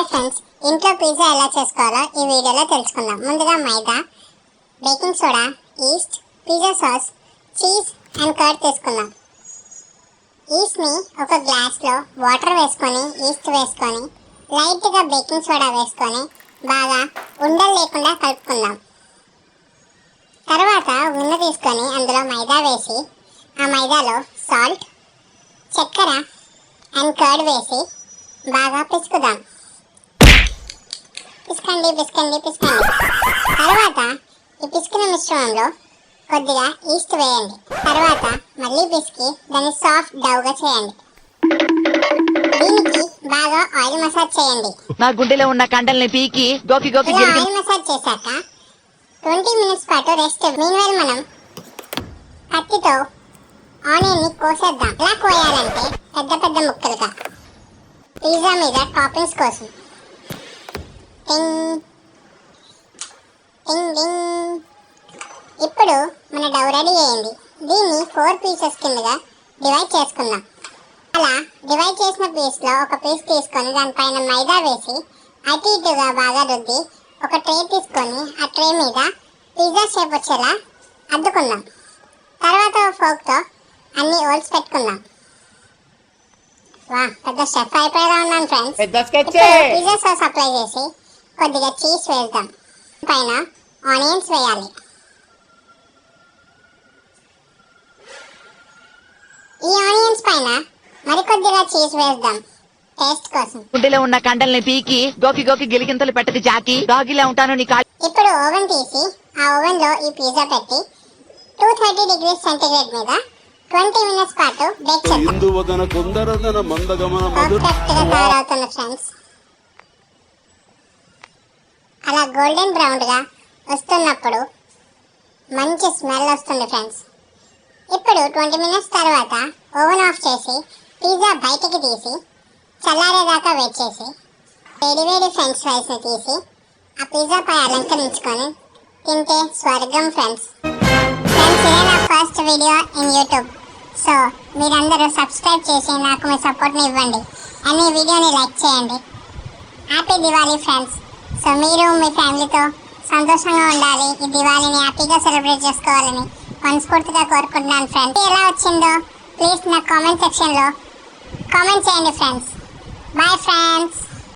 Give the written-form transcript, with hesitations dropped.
Hi friends, ఇంట్లో pizza ఎలా చేసుకోవాలో ఈ వీడియోలో తెలుసుకుందాం. ముందుగా maida, baking soda, yeast, pizza sauce, cheese and curd తీసుకుందాం. ఈస్ట్ని ఒక గ్లాస్లో వాటర్ వేసుకొని ఈస్ట్ వేసుకొని లైట్గా బేకింగ్ సోడా వేసుకొని బాగా ఉండలు లేకుండా కలుపుకుందాం. తర్వాత ఉన్న తీసుకొని అందులో మైదా వేసి ఆ మైదాలో సాల్ట్, చక్కెర అండ్ కర్డ్ వేసి బాగా పిసుకుదాం. పిసుకండి. తర్వాత ఈ పిసికిన మిశ్రమంలో కొద్దిగా ఈస్ట్ వేయండి. తర్వాత మళ్ళీ పిసికి దాన్ని సాఫ్ట్ డౌగా చేయండి. దీనికి బాగా ఆయిల్ మసాజ్ చేయండి. నా గుండెలో ఉన్న కండల్ని పీకి ఆయిల్ మసాజ్ చేశాక 20 minutes పాటు రెస్ట్. మీన్వైల్ మనం కత్తితో ఆనియన్ ని కోసేద్దాం. ఎలా కోయాలంటే పెద్ద పెద్ద ముక్కలుగా పిజ్జా మీద టాపింగ్స్ కోసం. ఇప్పుడు మన డౌ రెడీ అయ్యింది. దీన్ని 4 pieces కిందగా డివైడ్ చేసుకుందాం. అలా డివైడ్ చేసిన పీస్లో ఒక పీస్ తీసుకొని దానిపైన మైదా వేసి అటు ఇటుగా బాగా రుద్ది ఒక ట్రే తీసుకొని ఆ ట్రే మీద పిజ్జా షేప్ వచ్చేలా అద్దుకుందాం. తర్వాత ఫోక్తో అన్ని హోల్స్ పెట్టుకుందాం. వా, పెద్ద షెఫ్ అయిపోయేలా ఉన్నాను ఫ్రెండ్స్. పిజ్జా సాస్ అప్లై చేసి కొద్దిగా చీజ్ వేద్దాం. పైన ఆనియన్స్ వేయాలి. ఈ ఆనియన్స్ పైన మరికొద్దిగా చీజ్ వేద్దాం టేస్ట్ కోసం. గుండెలో ఉన్న కండల్ని పీకి గోకి గిలిగింతలు పెట్టకు జాకి, డాగిలా ఉంటాను నీ కాలి. ఇప్పుడు ఓవెన్ తీసి ఆ ఓవెన్ లో ఈ పిజ్జా పెట్టి 230 degrees సెంటీగ్రేడ్ మీద 20 minutes పాటు బేక్ చేద్దాం. పర్ఫెక్ట్ గా తయారవుతుంది ఫ్రెండ్స్. అలా గోల్డెన్ బ్రౌన్ గా వస్తున్నప్పుడు మంచి స్మెల్ వస్తుంది ఫ్రెండ్స్. ఇప్పుడు 20 minutes తర్వాత ఓవెన్ ఆఫ్ చేసి పిజ్జా బయటికి తీసి చల్లారేదాకా వెయిట్ చేసి వేడి ఫ్రెంచ్ ఫ్రైస్ ని తీసి ఆ పిజ్జా పై అలంకరించుకొని తింటే స్వర్గం ఫ్రెండ్స్. ఇదే నా first video in YouTube. So మీరందరూ సబ్స్క్రైబ్ చేసి నాకు మీ సపోర్ట్ని ఇవ్వండి అండ్ ఈ వీడియోని లైక్ చేయండి. Happy Diwali friends. సో మీరు మీ ఫ్యామిలీతో సంతోషంగా ఉండాలి, ఈ దివాళీని హ్యాపీగా సెలబ్రేట్ చేసుకోవాలని మనస్ఫూర్తిగా కోరుకుంటున్నాను ఫ్రెండ్స్. ఎలా వచ్చిందో ప్లీజ్ నా కామెంట్ సెక్షన్లో కామెంట్ చేయండి ఫ్రెండ్స్. Bye friends.